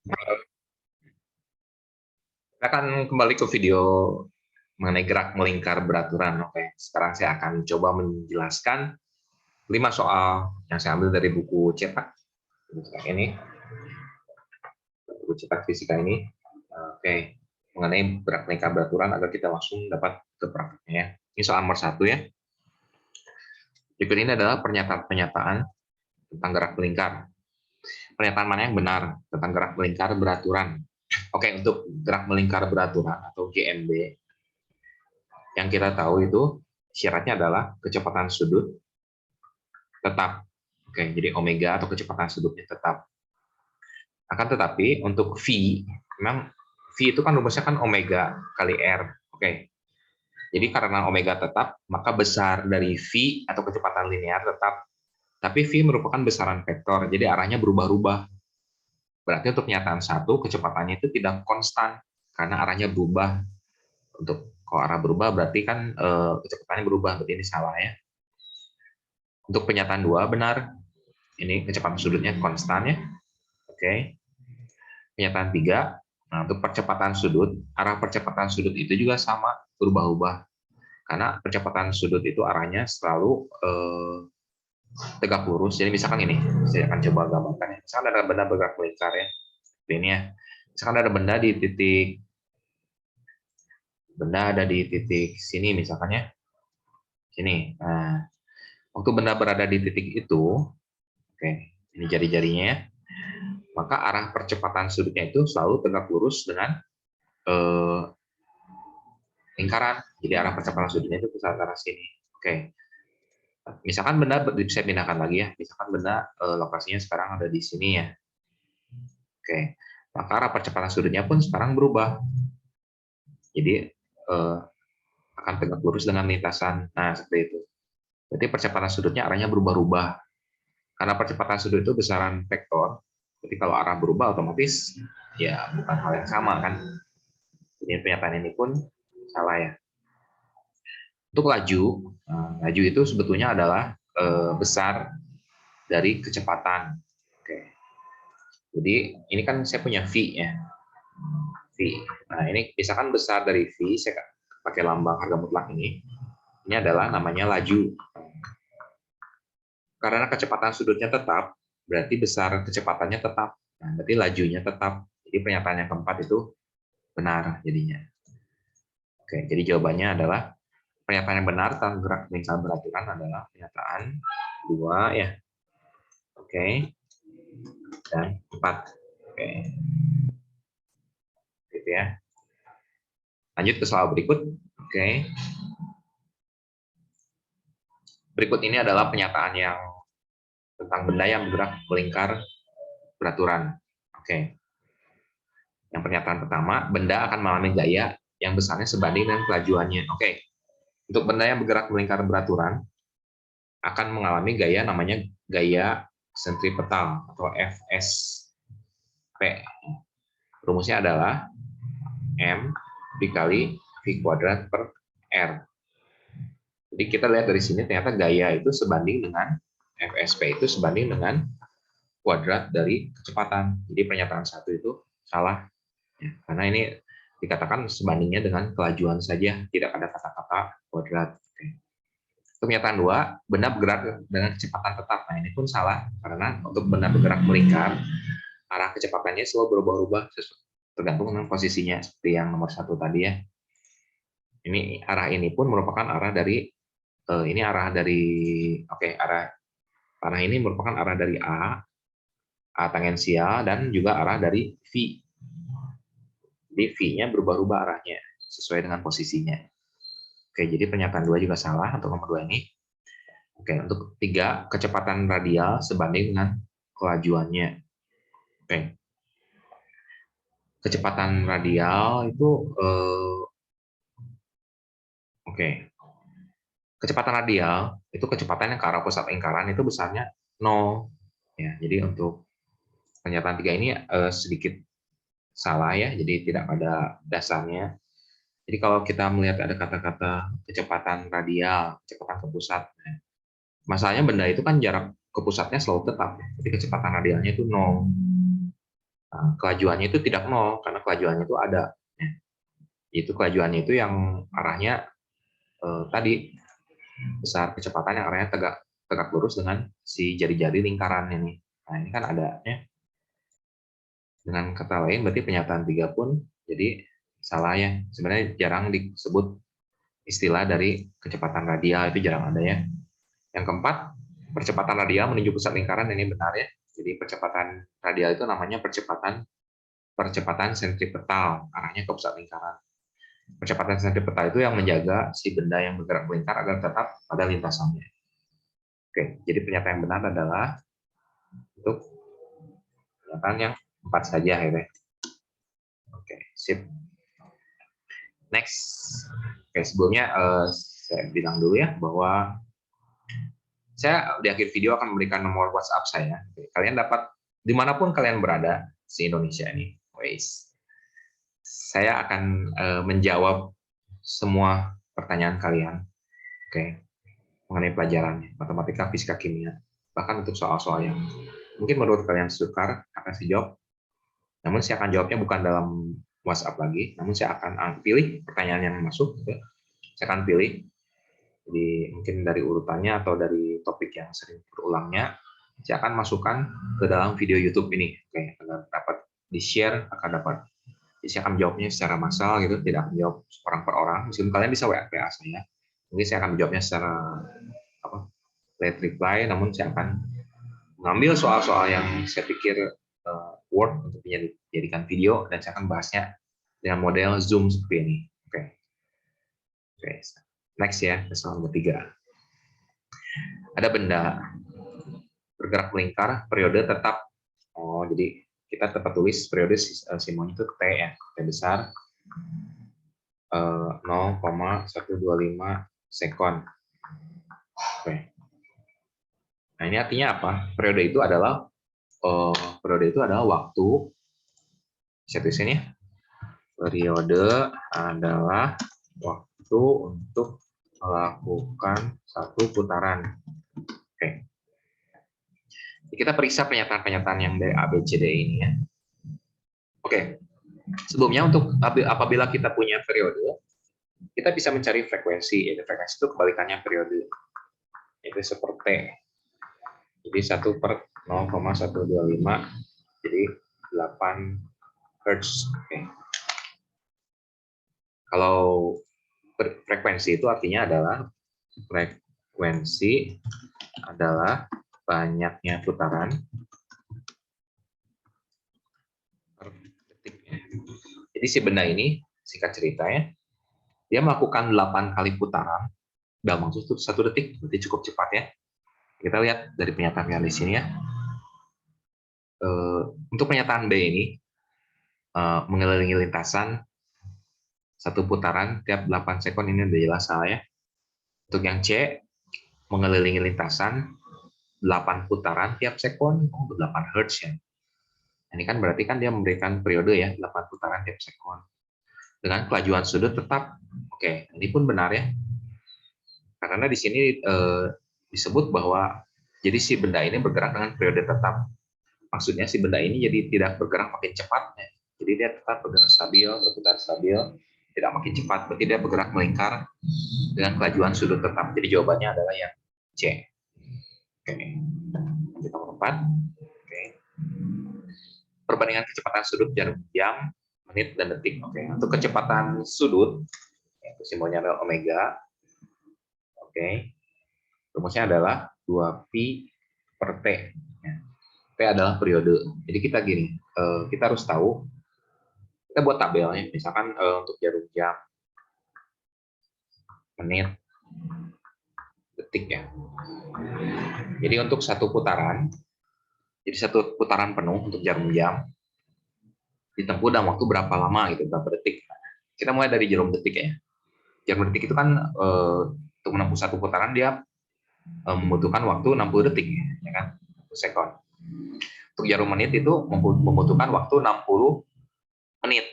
Kita akan kembali ke video mengenai gerak melingkar beraturan. Oke, sekarang saya akan coba menjelaskan 5 soal yang saya ambil dari buku cetak ini, buku cetak fisika ini. Oke, mengenai gerak melingkar beraturan agar kita langsung dapat ke prakteknya ya. Ini soal nomor 1 ya. Berikut ini adalah pernyataan-pernyataan tentang gerak melingkar. Pernyataan mana yang benar tentang gerak melingkar beraturan? Oke, untuk gerak melingkar beraturan atau GMB, yang kita tahu itu syaratnya adalah kecepatan sudut tetap. Oke, jadi omega atau kecepatan sudutnya tetap. Akan tetapi untuk V, memang V itu kan rumusnya kan omega kali R. Oke. Jadi karena omega tetap, maka besar dari V atau kecepatan linear tetap. Tapi V merupakan besaran vektor, jadi arahnya berubah-ubah. Berarti untuk pernyataan 1, kecepatannya itu tidak konstan, karena arahnya berubah. Untuk kalau arah berubah, berarti kan kecepatannya berubah, berarti ini salah ya. Untuk pernyataan 2, benar. Ini kecepatan sudutnya konstan ya. Oke. Pernyataan 3, nah untuk percepatan sudut, arah percepatan sudut itu juga sama, berubah-ubah. Karena percepatan sudut itu arahnya selalu tegak lurus. Jadi misalkan ini, saya akan coba gambarkan ya. Misalkan ada benda bergerak melingkar ya. Ini ya. Misalkan ada benda di titik sini misalkan ya. Sini. Nah, waktu benda berada di titik itu, oke, ini jari-jarinya ya. Maka arah percepatan sudutnya itu selalu tegak lurus dengan lingkaran. Jadi arah percepatan sudutnya itu ke arah sini. Oke. Misalkan benda bisa pindahkan lagi ya. Misalkan benda lokasinya sekarang ada di sini ya. Oke. Maka arah percepatan sudutnya pun sekarang berubah. Jadi akan tegak lurus dengan lintasan. Nah, seperti itu. Jadi percepatan sudutnya arahnya berubah-ubah. Karena percepatan sudut itu besaran vektor. Jadi kalau arah berubah otomatis ya bukan hal yang sama kan. Jadi pernyataan ini pun salah ya. Untuk laju, laju itu sebetulnya adalah besar dari kecepatan. Oke. Jadi ini kan saya punya V ya. V. Nah ini misalkan besar dari V, saya pakai lambang harga mutlak ini. Ini adalah namanya laju. Karena kecepatan sudutnya tetap, berarti besar kecepatannya tetap. Nah, berarti lajunya tetap. Jadi pernyataan yang keempat itu benar jadinya. Oke, jadi jawabannya adalah pernyataan yang benar tentang gerak melingkar beraturan adalah pernyataan 2 ya. Oke. Dan 4. Oke. Gitu ya. Lanjut ke soal berikut. Oke. Berikut ini adalah pernyataan yang tentang benda yang bergerak melingkar beraturan. Oke. Yang pernyataan pertama, benda akan mengalami gaya yang besarnya sebanding dengan kelajuannya. Oke. Untuk benda yang bergerak melingkar beraturan akan mengalami gaya namanya gaya sentripetal atau FSP. Rumusnya adalah M dikali V kuadrat per R. Jadi kita lihat dari sini ternyata gaya itu sebanding dengan FSP itu sebanding dengan kuadrat dari kecepatan. Jadi pernyataan 1 itu salah. Ya, karena ini dikatakan sebandingnya dengan kelajuan saja, tidak ada kata-kata kuadrat. Oke. Pernyataan 2, benda bergerak dengan kecepatan tetap. Nah ini pun salah, karena untuk benda bergerak melingkar, arah kecepatannya selalu berubah-ubah tergantung dengan posisinya, seperti yang nomor 1 tadi ya. Ini arah ini pun merupakan arah dari arah ini merupakan arah dari A tangensial, dan juga arah dari V. Jadi V-nya berubah-ubah arahnya sesuai dengan posisinya. Oke, jadi pernyataan 2 juga salah untuk nomor 2 ini. Oke, untuk 3, kecepatan radial sebanding dengan kelajuannya. Oke. Kecepatan radial itu kecepatan radial itu kecepatan yang ke arah pusat lingkaran itu besarnya 0. Ya, jadi untuk pernyataan 3 ini sedikit salah ya, jadi tidak ada dasarnya. Jadi kalau kita melihat ada kata-kata kecepatan radial, kecepatan ke pusat, masalahnya benda itu kan jarak ke pusatnya selalu tetap, jadi kecepatan radialnya itu 0. Nah, kelajuannya itu tidak nol, karena kelajuannya itu ada. Itu kelajuannya itu yang arahnya tadi besar, kecepatan yang arahnya tegak lurus dengan si jari-jari lingkaran ini. Nah, ini kan ada ya. Dengan kata lain, berarti pernyataan 3 pun jadi salah ya. Sebenarnya jarang disebut istilah dari kecepatan radial, itu jarang ada ya. Yang keempat, percepatan radial menuju pusat lingkaran, ini benar ya. Jadi percepatan radial itu namanya percepatan sentripetal, arahnya ke pusat lingkaran. Percepatan sentripetal itu yang menjaga si benda yang bergerak melingkar agar tetap pada lintasannya. Oke, jadi pernyataan yang benar adalah untuk pernyataan yang 4 saja ya. Oke, sip. Next. Oke, sebelumnya saya bilang dulu ya bahwa saya di akhir video akan memberikan nomor WhatsApp saya. Oke, kalian dapat dimanapun kalian berada di Indonesia ini. Saya akan menjawab semua pertanyaan kalian. Oke, mengenai pelajarannya, matematika, fisika, kimia, bahkan untuk soal-soal yang mungkin menurut kalian sukar akan saya jawab. Namun saya akan jawabnya bukan dalam WhatsApp lagi, namun saya akan pilih pertanyaan yang masuk. Gitu. Saya akan pilih, jadi mungkin dari urutannya atau dari topik yang sering berulangnya, saya akan masukkan ke dalam video YouTube ini. Oke, agar dapat di-share, akan dapat. Jadi saya akan jawabnya secara massal gitu, tidak akan jawab orang per orang. Meskipun kalian bisa WA saya, mungkin saya akan menjawabnya secara late reply, namun saya akan mengambil soal-soal yang saya pikir worth untuk dijadikan video, dan saya akan bahasnya dengan model Zoom seperti ini. Oke. Next ya, soal ketiga. Ada benda bergerak melingkar, periode tetap. Oh, jadi kita tetap tulis periode Simon itu T ya, T besar 0,125 sekon. Oke. Nah, ini artinya apa? Periode itu adalah waktu. Saya tulis ini. Periode adalah waktu untuk melakukan satu putaran. Oke. Kita periksa pernyataan-pernyataan yang dari A, B, C, D ini ya. Oke. Sebelumnya untuk apabila kita punya periode, kita bisa mencari frekuensi. Jadi frekuensi itu kebalikannya periode. Itu seperti jadi 1 per 0,125 jadi 8 Hertz. Oke. Kalau frekuensi itu artinya adalah banyaknya putaran per detik. Jadi si benda ini, singkat cerita ya, dia melakukan 8 kali putaran dalam waktu 1 detik, berarti cukup cepat ya. Kita lihat dari pernyataan di sini ya. Untuk pernyataan B ini, mengelilingi lintasan 1 putaran tiap 8 sekon, ini udah jelas salah ya. Untuk yang C, mengelilingi lintasan 8 putaran tiap sekon, 8 Hertz ya. Ini kan berarti kan dia memberikan periode ya, 8 putaran tiap sekon. Dengan kelajuan sudut tetap. Oke, ini pun benar ya. Karena di sini disebut bahwa jadi si benda ini bergerak dengan periode tetap. Maksudnya si benda ini jadi tidak bergerak makin cepat. Ya. Jadi dia tetap bergerak stabil, berputar stabil, tidak makin cepat. Berarti dia bergerak melingkar dengan kelajuan sudut tetap. Jadi jawabannya adalah yang C. Oke. Lanjut nomor 4. Oke. Perbandingan kecepatan sudut jarum jam, menit, dan detik. Oke. Untuk kecepatan sudut, yaitu simbolnya adalah omega. Oke. Rumusnya adalah 2pi per T. T adalah periode. Jadi kita gini, kita harus tahu, kita buat tabelnya, misalkan untuk jarum jam, menit, detik ya. Jadi untuk satu putaran, jadi satu putaran penuh untuk jarum jam, ditempuh dalam waktu berapa lama gitu, berapa detik. Kita mulai dari jarum detik ya. Jarum detik itu kan untuk menempuh satu putaran dia membutuhkan waktu 60 detik, ya kan, 1 sekon. Untuk jarum menit itu membutuhkan waktu 60 menit.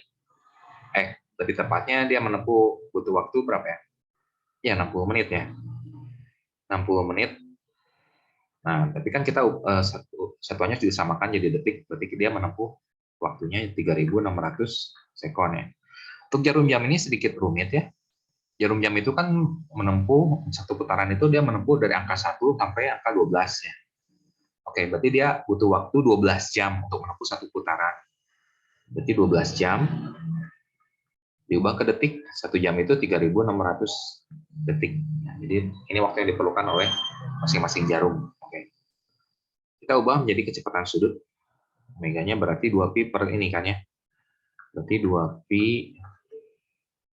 Lebih tepatnya dia menempuh butuh waktu berapa ya? Ya 60 menit ya. 60 menit. Nah, tapi kan kita satuannya disamakan jadi detik, berarti dia menempuh waktunya 3.600 sekon ya. Untuk jarum jam ini sedikit rumit ya. Jarum jam itu kan menempuh satu putaran itu dia menempuh dari angka 1 sampai angka 12 ya. Oke, berarti dia butuh waktu 12 jam untuk menempuh satu putaran. Berarti 12 jam diubah ke detik, 1 jam itu 3.600 detik. Nah, jadi ini waktu yang diperlukan oleh masing-masing jarum. Oke. Kita ubah menjadi kecepatan sudut. Omeganya berarti 2pi per ini kan ya. Berarti 2pi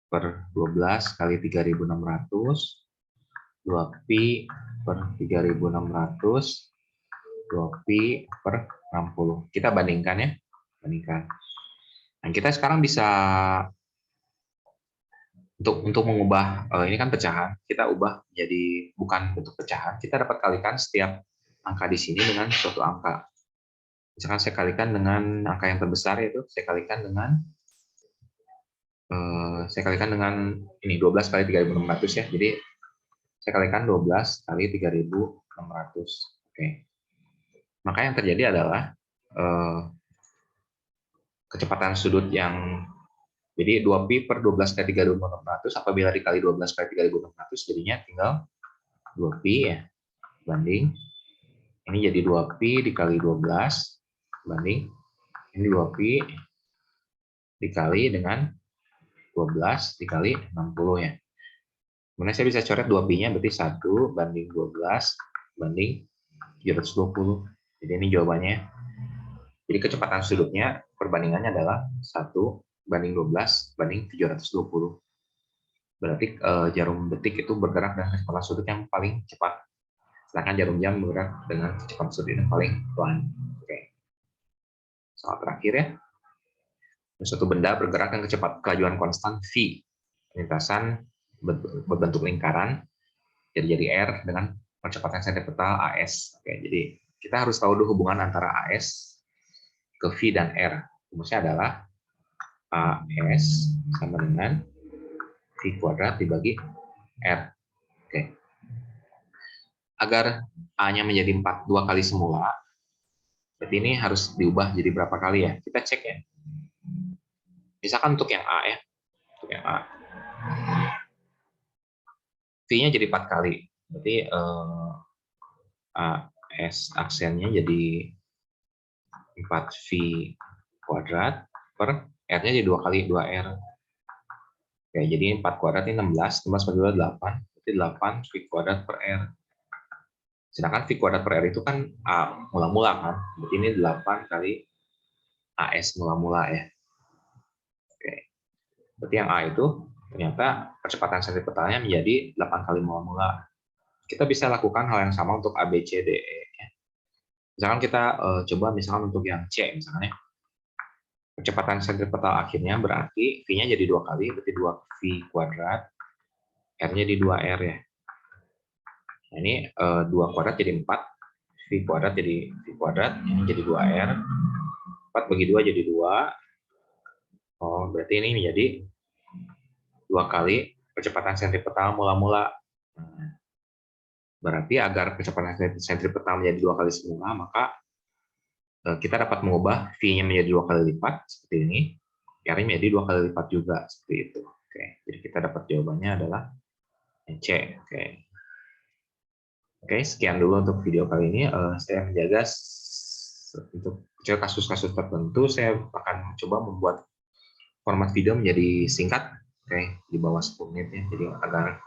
per 12 kali 3.600, 2pi per 3.600, 2pi per 60. Kita bandingkan ya. Bandingkan. Nah, kita sekarang bisa untuk mengubah ini kan pecahan, kita ubah jadi bukan bentuk pecahan, kita dapat kalikan setiap angka di sini dengan suatu angka. Misalkan saya kalikan dengan angka yang terbesar, yaitu saya kalikan dengan ini 12 kali 3.600 ya. Jadi saya kalikan 12 kali 3.600. Oke. Maka yang terjadi adalah kecepatan sudut yang jadi 2pi per 12 kali 3.600 apabila dikali 12 kali 3.600 jadinya tinggal 2pi ya, banding ini jadi 2pi dikali 12 banding ini 2pi dikali dengan 12 dikali 60 ya. Kemudian saya bisa coret 2pi-nya berarti 1 banding 12 banding 720. Jadi ini jawabannya. Jadi kecepatan sudutnya perbandingannya adalah 1 banding 12 banding 720. Berarti jarum detik itu bergerak dengan kecepatan sudut yang paling cepat. Sedangkan jarum jam bergerak dengan kecepatan sudut yang paling pelan. Oke. Soal terakhir ya. Suatu benda bergerak dengan kecepatan kelajuan konstan v. Lintasan berbentuk lingkaran jadi R dengan percepatan sentripetal AS. Oke, jadi kita harus tahu dulu hubungan antara AS ke V dan R. Rumusnya adalah AS sama dengan V kuadrat dibagi R. Oke. Agar A-nya menjadi 2 kali semula, berarti ini harus diubah jadi berapa kali ya? Kita cek ya. Misalkan untuk yang A ya. Untuk yang A. V-nya jadi 4 kali. Berarti AS aksennya jadi 4V kuadrat per R-nya jadi 2 kali 2R. Oke, jadi 4 kuadrat ini 16, 16 per 2 8, berarti 8 V kuadrat per R. Sedangkan V kuadrat per R itu kan A mula-mula kan, berarti ini 8 kali AS mula-mula ya. Oke, berarti yang A itu ternyata percepatan sentripetalnya menjadi 8 kali mula-mula. Kita bisa lakukan hal yang sama untuk A, B, C, D, E. Misalkan kita coba misalkan untuk yang C misalnya. Percepatan sentripetal akhirnya berarti V-nya jadi 2 kali, berarti 2V kuadrat, R-nya di 2R ya. Nah, ini 2 kuadrat jadi 4, V kuadrat jadi V kuadrat, ini jadi 2R, 4 bagi 2 jadi 2. Oh, berarti ini menjadi 2 kali percepatan sentripetal mula-mula. Nah, berarti agar kecepatan sentripetal menjadi 2 kali semula, maka kita dapat mengubah V-nya menjadi 2 kali lipat, seperti ini. R-nya menjadi 2 kali lipat juga, seperti itu. Oke, jadi kita dapat jawabannya adalah C. Oke, sekian dulu untuk video kali ini. Saya menjaga untuk kasus-kasus tertentu, saya akan coba membuat format video menjadi singkat, di bawah 10 menit ya. Jadi agar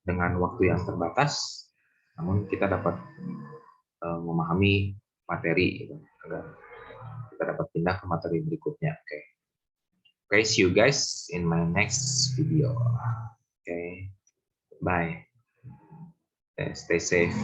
dengan waktu yang terbatas, namun kita dapat memahami materi, agar kita dapat pindah ke materi berikutnya. Oke, see you guys in my next video. Bye. Stay safe.